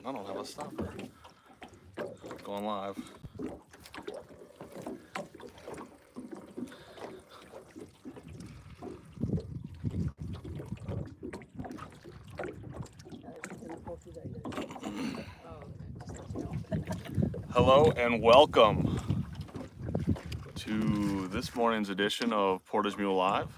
I don't have a stopper. Going live. Hello and welcome to this morning's edition of Portage Mule Live.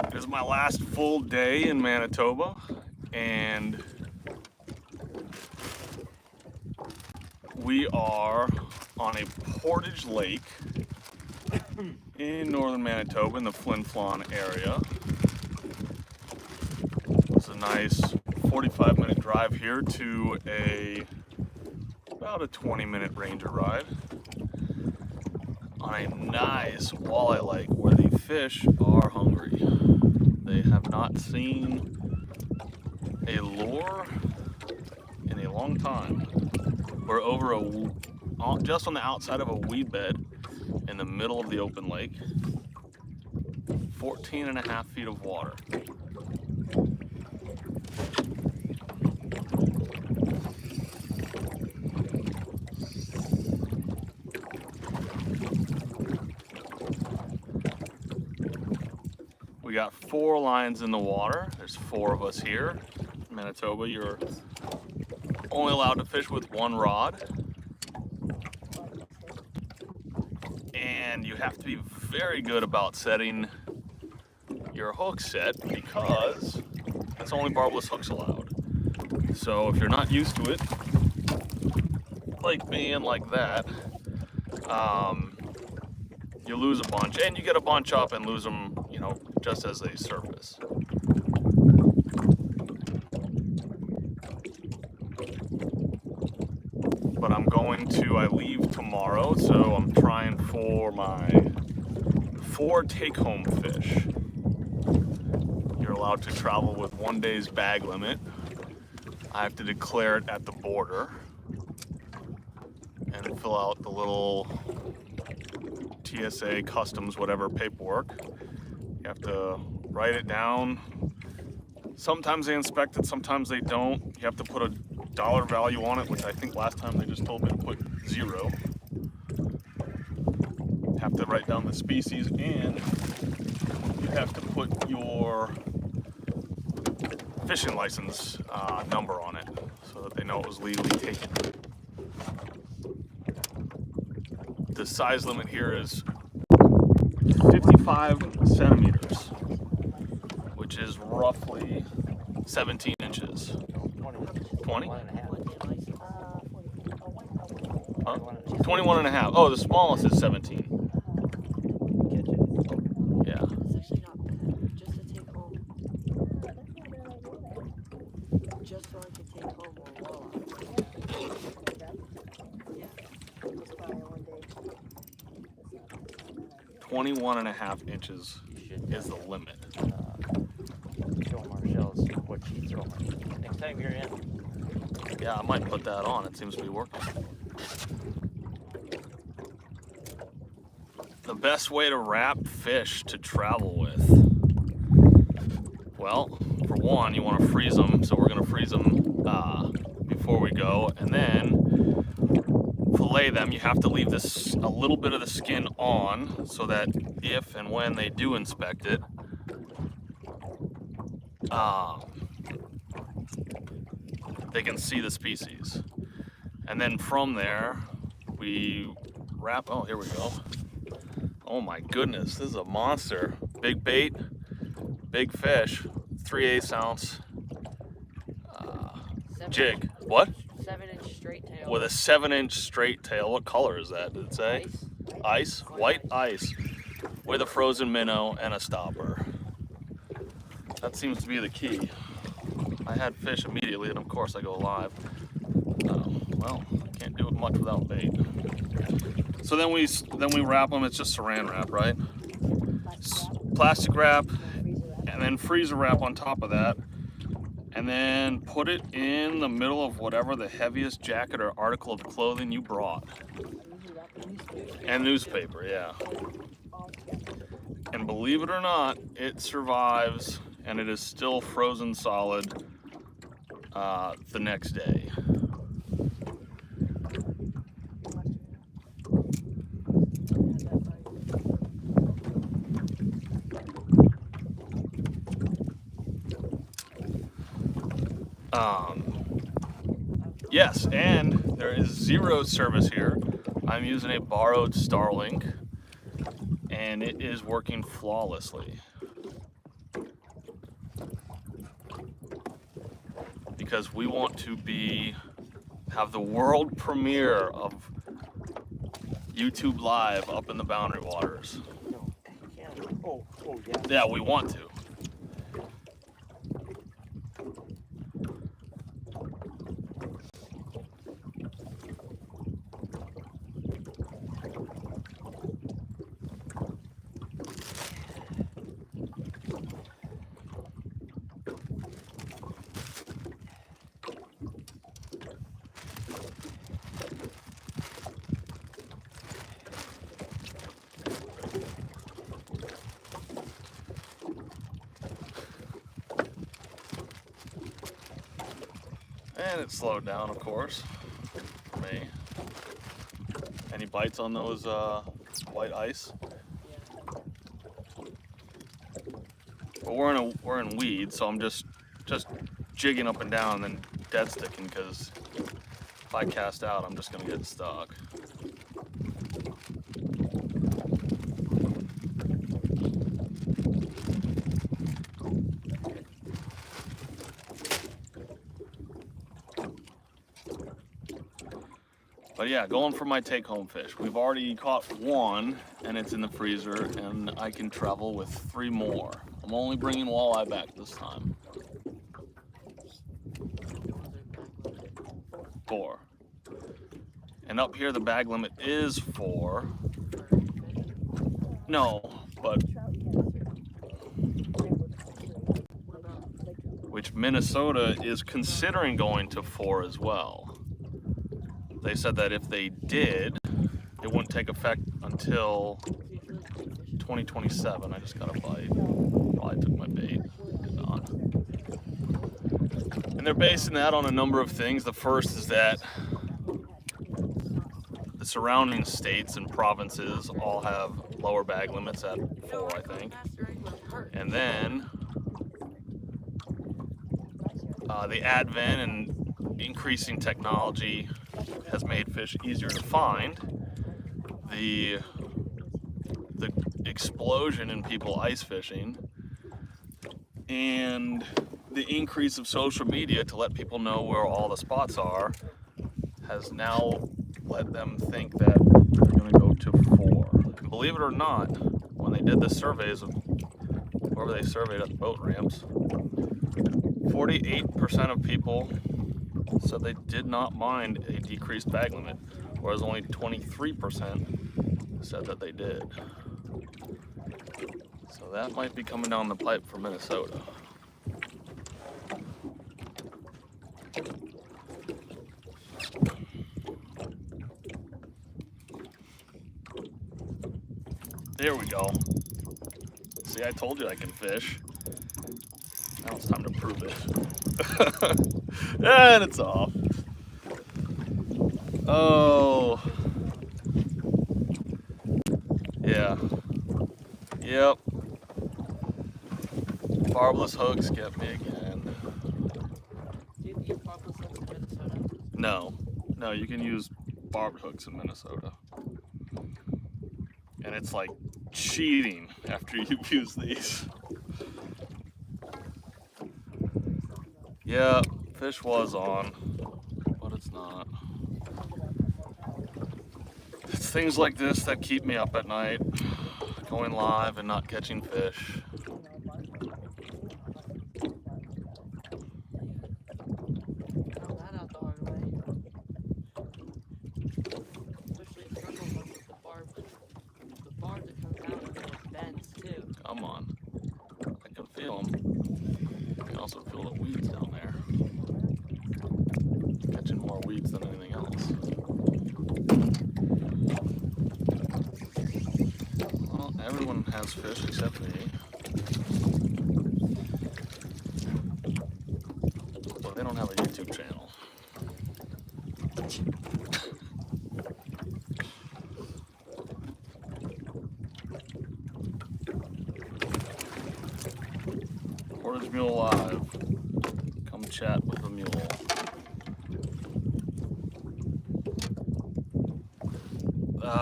It is my last full day in Manitoba, and we are on a portage lake in northern Manitoba in the Flin Flon area. It's a nice 45-minute drive here to about a 20-minute ranger ride on a nice walleye lake where the fish are hungry. They have not seen a lure in a long time. We're over just on the outside of a weed bed in the middle of the open lake. 14.5 feet of water. We got 4 lines in the water. There's 4 of us here. In Manitoba, you're only allowed to fish with 1 rod. And you have to be very good about setting your hook set because that's only barbless hooks allowed. So if you're not used to it, like me and like that, you lose a bunch, and you get a bunch up and lose them, you know, just as they surface. But I leave tomorrow, so I'm trying for my 4 take-home fish. You're allowed to travel with 1 day's bag limit. I have to declare it at the border and fill out the little TSA, customs, whatever paperwork. You have to write it down. Sometimes they inspect it, sometimes they don't. You have to put a dollar value on it, which I think last time they just told me to put 0. You have to write down the species, and you have to put your fishing license number on it so that they know it was legally taken. The size limit here is 55 centimeters, which is roughly 17 inches. 20? Huh? 21 and a half. Oh, the smallest is 17. Yeah. It's actually not bad, just to take home. Just so I can take home more walleye. Yeah. 21 and a half inches is the limit. Show Marshall's what she's throwing. Next time you're in. Yeah, I might put that on. It seems to be working. The best way to wrap fish to travel with. Well, for one, you want to freeze them. So we're going to freeze them before we go. And then fillet them. You have to leave a little bit of the skin on so that if and when they do inspect it, they can see the species. And then from there, we wrap. Oh, here we go. Oh my goodness, this is a monster. Big bait, big fish, 3/8 ounce jig. What? 7-inch straight tail. With a 7-inch straight tail. What color is that? Did it say? Ice? White ice. With a frozen minnow and a stopper. That seems to be the key. I had fish immediately, and of course I go live. Well, can't do it much without bait. So then we wrap them. It's just saran wrap, right? Plastic wrap, and then freezer wrap on top of that, and then put it in the middle of whatever the heaviest jacket or article of clothing you brought. And newspaper, yeah. And believe it or not, it survives and it is still frozen solid the next day. Yes, and there is 0 service here. I'm using a borrowed Starlink, and it is working flawlessly. Because we want to have the world premiere of YouTube Live up in the Boundary Waters. No, yeah. Oh, yeah. Yeah, we want to. And it slowed down, of course, for me. Any bites on those white ice? But we're in weeds, so I'm just jigging up and down and then dead sticking, because if I cast out, I'm just gonna get stuck. But yeah, going for my take-home fish. We've already caught 1, and it's in the freezer, and I can travel with 3 more. I'm only bringing walleye back this time. 4. And up here, the bag limit is 4. No, but which Minnesota is considering going to 4 as well. They said that if they did, it wouldn't take effect until 2027. I just got a bite. Probably took my bait. Did not. And they're basing that on a number of things. The first is that the surrounding states and provinces all have lower bag limits at 4, I think. And then the advent and increasing technology has made fish easier to find. The explosion in people ice fishing and the increase of social media to let people know where all the spots are has now led them think that they're going to go to 4. And believe it or not, when they did the surveys of wherever they surveyed at the boat ramps, 48% of people said they did not mind a decreased bag limit, whereas only 23% said that they did. So that might be coming down the pipe for Minnesota. There we go. See, I told you I can fish. Now it's time to prove it. And it's off. Oh. Yeah. Yep. Barbless hooks get me again. Do you use barbless hooks in Minnesota? No. No, you can use barbed hooks in Minnesota. And it's like cheating after you've used these. Yeah, fish was on, but it's not. It's things like this that keep me up at night, going live and not catching fish. Throw that out the hard way. Especially if circles one with the barb that comes out and it bends too. Come on. I can feel them. I can also feel the weeds down there. Catching more weeds than anything else. Well, everyone has fish except me. Portage Mule Live. Come chat with the mule.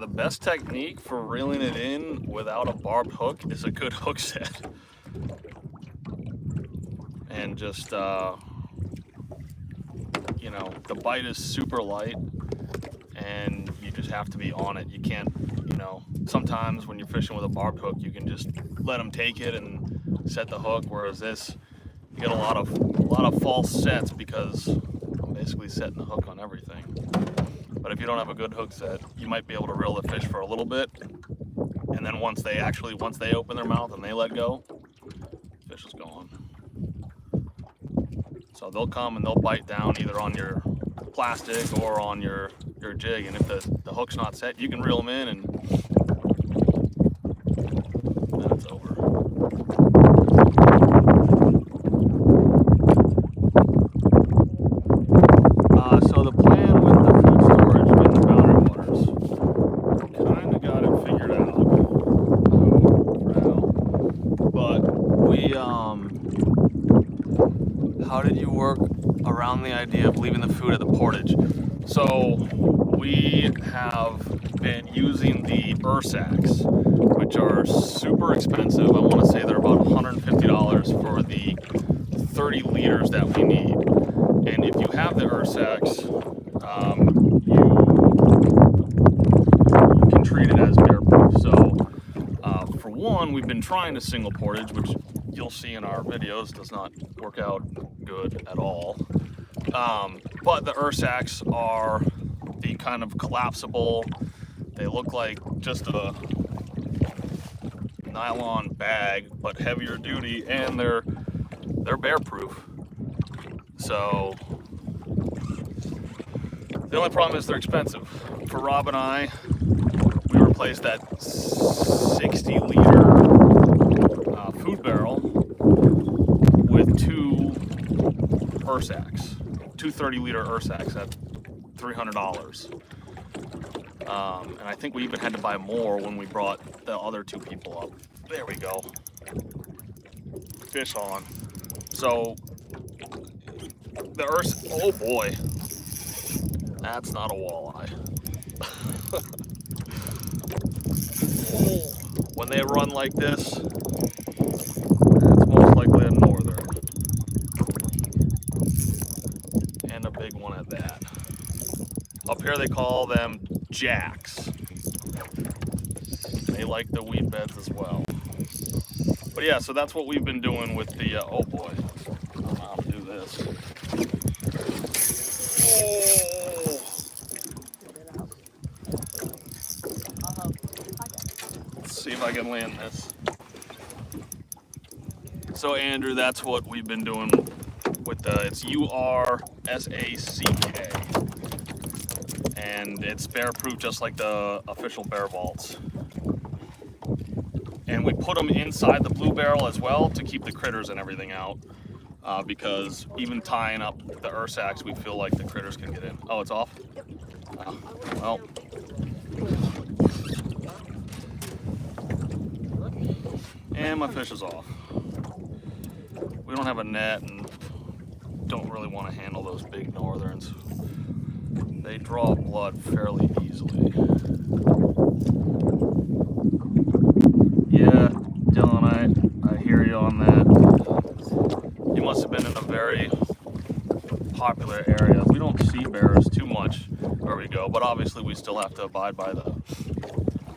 The best technique for reeling it in without a barbed hook is a good hook set. And just, you know, the bite is super light and you just have to be on it. You can't, you know, sometimes when you're fishing with a barbed hook, you can just let them take it and set the hook, whereas this, you get a lot of false sets because I'm basically setting the hook on everything. But if you don't have a good hook set, you might be able to reel the fish for a little bit, and then once they open their mouth and they let go, fish is gone. So they'll come and they'll bite down either on your plastic or on your jig, and if the hook's not set, you can reel them in and then it's over. So the plan with the food storage in the boundary waters, kind of got it figured out for now. But we, how did you work around the idea of leaving the food at the portage? So we have been using the sacks, which are super expensive. I want to say they're about $150 for the 30 liters that we need. And if you have the sacks, you can treat it as bear proof. So for one, we've been trying to single portage, which you'll see in our videos does not work out good at all. But the sacks are the kind of collapsible, they look like just a nylon bag, but heavier duty, and they're bear proof. So the only problem is they're expensive. For Rob and I, we replaced that 60-liter food barrel with two sacks, two 30-liter sacks at $300. And I think we even had to buy more when we brought the other two people up. There we go. Fish on. So the oh boy, that's not a walleye. When they run like this, it's most likely a northern. And a big one at that. Up here they call them jacks. They like the weed beds as well. But yeah, so that's what we've been doing with the, oh boy, I don't know how to do this. Oh. Let's see if I can land this. So Andrew, that's what we've been doing with the, it's URSACK. And it's bear proof just like the official bear vaults. And we put them inside the blue barrel as well to keep the critters and everything out. Because even tying up the sacks, we feel like the critters can get in. Oh, it's off? Oh, well. And my fish is off. We don't have a net and don't really want to handle those big northerns. They draw blood fairly easily. Yeah, Dylan, I hear you on that. You must have been in a very popular area. We don't see bears too much where we go, but obviously we still have to abide by the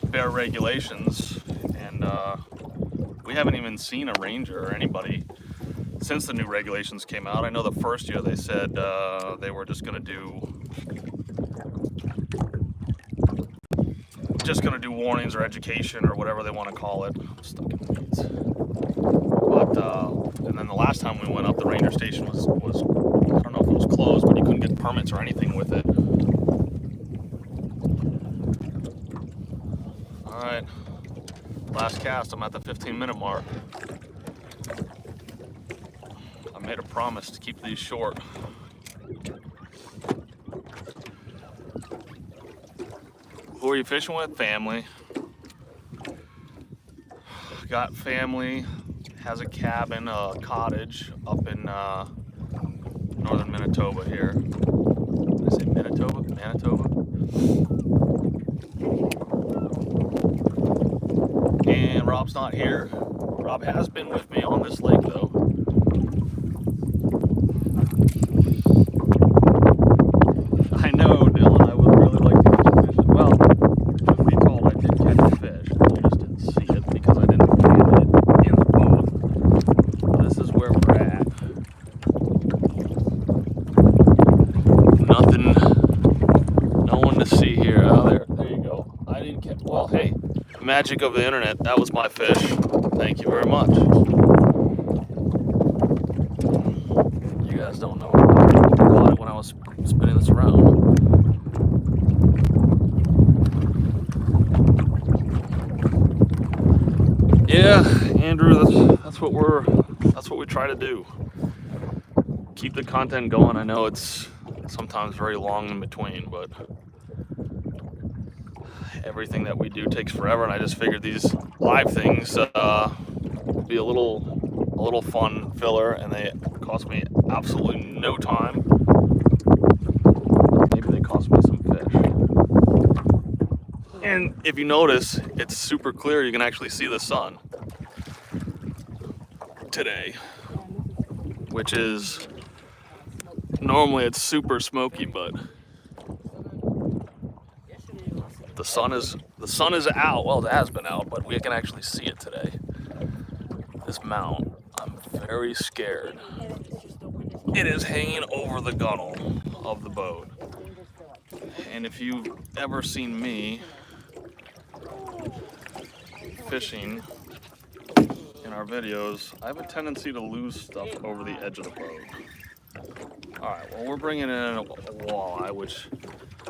bear regulations. And we haven't even seen a ranger or anybody since the new regulations came out. I know the first year they said they were just gonna do warnings or education or whatever they want to call it. I'm stuck in the weeds. But and then the last time we went up, the ranger station was I don't know if it was closed, but you couldn't get permits or anything with it. All right, last cast. I'm at the 15-minute mark. I made a promise to keep these short. Who are you fishing with? Family. Got family has a cabin, a cottage up in northern Manitoba here. Did I say Manitoba? Manitoba? And Rob's not here. Rob has been with me on this lake though. I know, Dylan, I would really like to catch a fish. Well, truth be told, I did catch a fish. You just didn't see it because I didn't land it in the boat. This is where we're at. Nothing, no one to see here. Oh, there you go. I didn't catch, well, hey, magic of the internet, that was my fish. Thank you very much. You guys don't know. I caught it when I was spinning this around. Yeah, Andrew, that's what we try to do. Keep the content going. I know it's sometimes very long in between, but everything that we do takes forever, and I just figured these live things would be a little fun filler, and they cost me absolutely no time. Maybe they cost me some fish. And if you notice, it's super clear. You can actually see the sun today, which is normally it's super smoky, but the sun is out. Well, it has been out, but we can actually see it today. This mount, I'm very scared. It is hanging over the gunnel of the boat. And if you've ever seen me fishing in our videos, I have a tendency to lose stuff over the edge of the boat. All right, well, we're bringing in a walleye, which...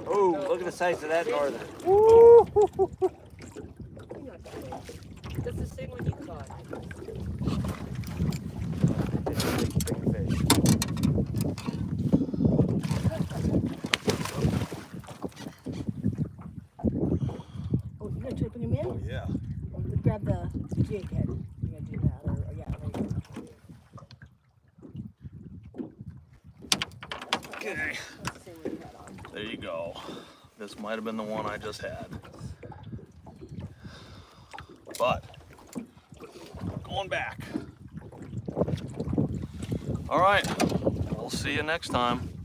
Oh, look at the size of that northern. That's the same one you caught. It's a big fish. Oh, you're gonna try to bring him in? Oh, yeah. Grab the jig head. You're gonna do that, or yeah, there you go. Okay. That's the same one you had on. There you go. This might have been the one I just had. But, going back. All right, we'll see you next time.